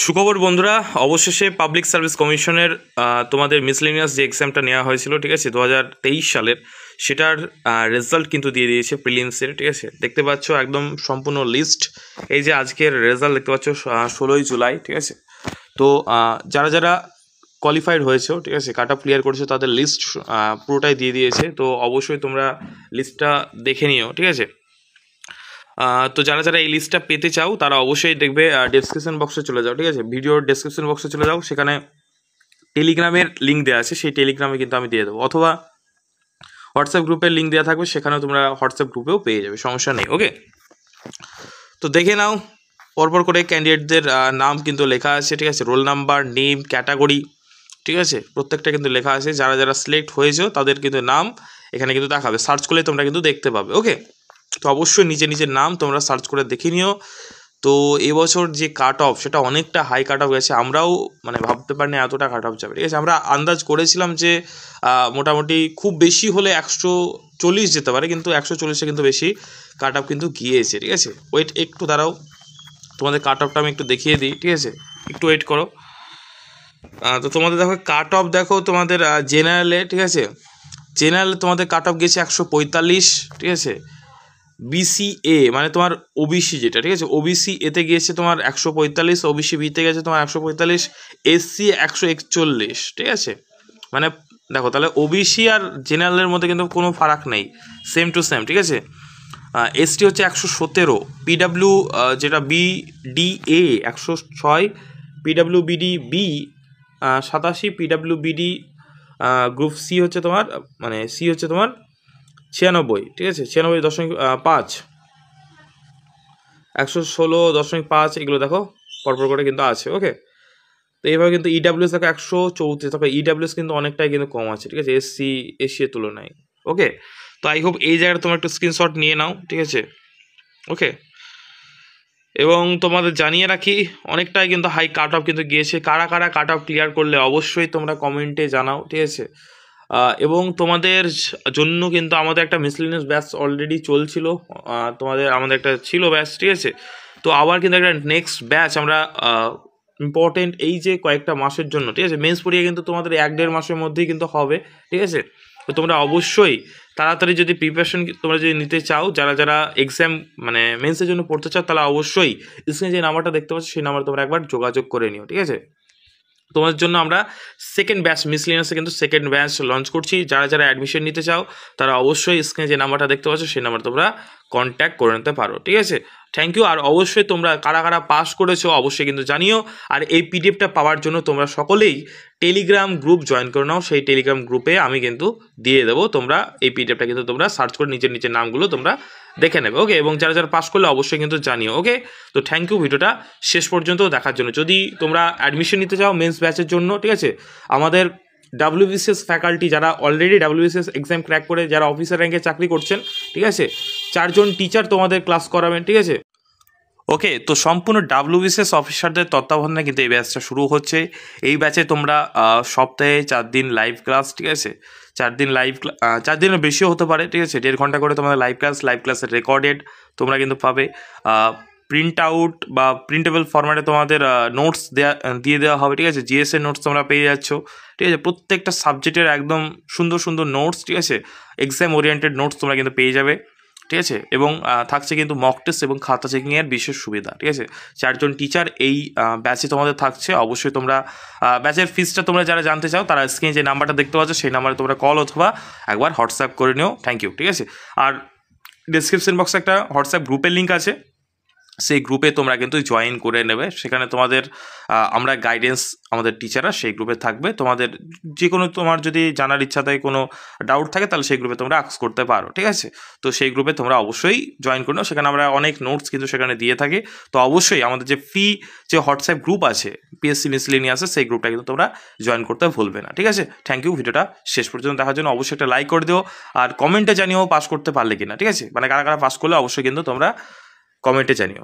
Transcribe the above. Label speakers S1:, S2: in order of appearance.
S1: সুখবর বন্ধুরা, অবশেষে পাবলিক সার্ভিস কমিশনের তোমাদের মিসলেনিয়াস যে এক্সামটা নেওয়া হয়েছিল, ঠিক আছে, 2023 সালের, সেটার রেজাল্ট কিন্তু দিয়ে দিয়েছে প্রিলিমসের। ঠিক আছে, দেখতে পাচ্ছ একদম সম্পূর্ণ লিস্ট। এই যে আজকের রেজাল্ট দেখতে পাচ্ছ 16ই জুলাই। ঠিক আছে, তো যারা যারা কোয়ালিফাইড হয়েছে, ঠিক আছে, কাট অফ ক্লিয়ার করেছো, তাদের লিস্ট পুরোটাই দিয়ে দিয়েছে। তো অবশ্যই তোমরা লিস্টটা দেখে নিও। ঠিক আছে, তো যারা যারা এই লিস্টটা পেতে চাও তারা অবশ্যই দেখবে ডেসক্রিপশন বক্সে চলে যাও। ঠিক আছে, ভিডিওর ডেসক্রিপশন বক্সে চলে যাও, সেখানে টেলিগ্রামের লিঙ্ক দেওয়া আছে, সেই টেলিগ্রামে কিন্তু আমি দিয়ে দেবো, অথবা হোয়াটসঅ্যাপ গ্রুপের লিঙ্ক দেওয়া থাকবে, সেখানেও তোমরা হোয়াটসঅ্যাপ গ্রুপেও পেয়ে যাবে, সমস্যা নেই। ওকে, তো দেখে নাও পরপর করে ক্যান্ডিডেটদের নাম কিন্তু লেখা আছে। ঠিক আছে, রোল নাম্বার, নেম, ক্যাটাগরি, ঠিক আছে, প্রত্যেকটা কিন্তু লেখা আছে। যারা যারা সিলেক্ট হয়েছে তাদের কিন্তু নাম এখানে কিন্তু দেখাবে, সার্চ করলে তোমরা কিন্তু দেখতে পাবে। ওকে, তো অবশ্যই নিজের নিজের নাম তোমরা সার্চ করে দেখে নিও। তো এবছর যে কাট অফ, সেটা অনেকটা হাই কাট অফ গেছে, আমরাও মানে ভাবতে পারিনি এতটা কাট অফ যাবে। ঠিক আছে, আমরা আন্দাজ করেছিলাম যে মোটামুটি খুব বেশি হলে 140 যেতে পারে, কিন্তু 140-এ কিন্তু বেশি কাট অফ কিন্তু গিয়েছে। ঠিক আছে, ওয়েট একটু দাঁড়াও, তোমাদের কাট অফটা আমি একটু দেখিয়ে দিই। ঠিক আছে, একটু ওয়েট করো। তো তোমাদের দেখো কাট অফ, দেখো তোমাদের জেনারেলে, ঠিক আছে, জেনারেলে তোমাদের কাট অফ গেছে 145। ঠিক আছে, বিসিএ মানে তোমার ওবিসি যেটা, ঠিক আছে, ওবিসি এতে গিয়েছে তোমার 145, ওবিসি বিতে গেছে তোমার 145, এসসি 141। ঠিক আছে, মানে দেখো তাহলে ওবিসি আর জেনারেলের মধ্যে কিন্তু কোনো ফারাক নেই, সেম টু সেম। ঠিক আছে, এসটি হচ্ছে 117, পিডাব্লিউ যেটা BDA 106, PW BD B 87, PW BD group C হচ্ছে তোমার, মানে সি হচ্ছে তোমার 96। ঠিক আছে, 96.5, 116.5, এগুলো দেখো পরপর করে কিন্তু আছে। ওকে, তো এইভাবে কিন্তু ইডাব্লিউএস দেখো 134, তবে ইডাব্লিউএস কিন্তু অনেকটাই কিন্তু কম আছে। ঠিক আছে, এসির তুলনায়। ওকে, তো আই হোপ এই জায়গাটা তোমরা একটু স্ক্রিনশট নিয়ে নাও। ঠিক আছে, ওকে, এবং তোমাদের জানিয়ে রাখি অনেকটাই কিন্তু হাই কাট অফ কিন্তু গিয়েছে। কারা কারা কাট অফ ক্লিয়ার করলে অবশ্যই তোমরা কমেন্টে জানাও। ঠিক আছে, এবং তোমাদের জন্য কিন্তু আমাদের একটা মিসলেনিয়াস ব্যাচ অলরেডি চলছিল, আমাদের একটা ছিল ব্যাচ। ঠিক আছে, তো আবার কিন্তু একটা নেক্সট ব্যাচ আমরা ইম্পর্টেন্ট এই যে কয়েকটা মাসের জন্য, ঠিক আছে, মেন্স পরীক্ষা কিন্তু তোমাদের 1-1.5 মাসের মধ্যেই কিন্তু হবে। ঠিক আছে, তো তোমরা অবশ্যই তাড়াতাড়ি যদি প্রিপারেশন তোমরা যদি নিতে চাও, যারা যারা এক্সাম মানে মেন্সের জন্য পড়তে চাও, তাহলে অবশ্যই স্ক্রিনে যে নাম্বারটা দেখতে পাচ্ছ সেই নাম্বার তোমরা একবার যোগাযোগ করে নিও। ঠিক আছে, তোমাদের জন্য আমরা সেকেন্ড ব্যাচ মিসলেনিয়াসে কিন্তু সেকেন্ড ব্যাচ লঞ্চ করছি। যারা যারা অ্যাডমিশন নিতে চাও তারা অবশ্যই স্ক্রিনে যে নাম্বারটা দেখতে পাচ্ছ সেই নাম্বার তোমরা কন্ট্যাক্ট করে নিতে পারো। ঠিক আছে, থ্যাংক ইউ। আর অবশ্যই তোমরা কারা কারা পাস করেছো অবশ্যই কিন্তু জানিও। আর এই পিডিএফটা পাওয়ার জন্য তোমরা সকলেই টেলিগ্রাম গ্রুপ জয়েন করে নাও, সেই টেলিগ্রাম গ্রুপে আমি কিন্তু দিয়ে দেবো। তোমরা এই পিডিএফটা কিন্তু তোমরা সার্চ করে নিজের নিজের নামগুলো তোমরা দেখে নেবে। ওকে, এবং যারা যারা পাস করলে অবশ্যই কিন্তু জানিও। ওকে, তো থ্যাংক ইউ ভিডিওটা শেষ পর্যন্ত দেখার জন্য। যদি তোমরা অ্যাডমিশন নিতে চাও মেন্স ব্যাচের জন্য, ঠিক আছে, আমাদের ডাব্লিউবিসিএস ফ্যাকাল্টি যারা অলরেডি ডাব্লিউবিসিএস এক্সাম ক্র্যাক করে যারা অফিসার র্যাঙ্কে চাকরি করছেন, ঠিক আছে, 4 জন টিচার তোমাদের ক্লাস করাবেন। ঠিক আছে, ওকে, তো সম্পূর্ণ ডাব্লিউবিসিএস অফিসারদের তত্ত্বাবধানে কিন্তু এই ব্যাচটা শুরু হচ্ছে। এই ব্যাচে তোমরা সপ্তাহে 4 দিন লাইভ ক্লাস, ঠিক আছে, 4 দিন লাইভ, 4 দিনের বেশিও হতে পারে। ঠিক আছে, 1.5 ঘন্টা করে তোমাদের লাইভ ক্লাসের রেকর্ডেড তোমরা কিন্তু পাবে। প্রিন্ট আউট বা প্রিন্টেবল ফরম্যাটে তোমাদের নোটস দিয়ে দেওয়া হবে। ঠিক আছে, জিএসের নোটস তোমরা পেয়ে যাচ্ছ। ঠিক আছে, প্রত্যেকটা সাবজেক্টের একদম সুন্দর সুন্দর নোটস, ঠিক আছে, এক্সাম ওরিয়েন্টেড নোটস তোমরা কিন্তু পেয়ে যাবে। ঠিক আছে, এবং থাকছে কিন্তু মক টেস্ট এবং খাতা চেকিংয়ের বিশেষ সুবিধা। ঠিক আছে, 4 জন টিচার এই ব্যাচে তোমাদের থাকছে। অবশ্যই তোমরা ব্যাচের ফিসটা তোমরা যারা জানতে চাও তারা স্ক্রিনে যে নাম্বারটা দেখতে পাচ্ছ সেই নাম্বারে তোমরা কল অথবা একবার হোয়াটসঅ্যাপ করে নিও। Thank you. ঠিক আছে, আর ডিসক্রিপশন বক্সে একটা হোয়াটসঅ্যাপ গ্রুপের লিঙ্ক আছে, সেই গ্রুপে তোমরা কিন্তু জয়েন করে নেবে। সেখানে তোমাদের আমরা গাইডেন্স, আমাদের টিচাররা সেই গ্রুপে থাকবে। তোমাদের যে কোনো তোমার যদি জানার ইচ্ছা থাকে, কোনো ডাউট থাকে, তাহলে সেই গ্রুপে তোমরা আস্ক করতে পারো। ঠিক আছে, তো সেই গ্রুপে তোমরা অবশ্যই জয়েন করে নাও। সেখানে আমরা অনেক নোটস কিন্তু সেখানে দিয়ে থাকি। তো অবশ্যই আমাদের যে যে হোয়াটসঅ্যাপ গ্রুপ আছে পিএসসি মিসলেনিয়াসে, সেই গ্রুপটা কিন্তু তোমরা জয়েন করতে ভুলবে না। ঠিক আছে, থ্যাংক ইউ। ভিডিওটা শেষ পর্যন্ত দেখার জন্য অবশ্যই একটা লাইক করে দিও, আর কমেন্টে জানিও পাস করতে পারলে কিনা। ঠিক আছে, মানে কারা কারা পাস করলে অবশ্যই কিন্তু তোমরা কমেন্টে জানিও।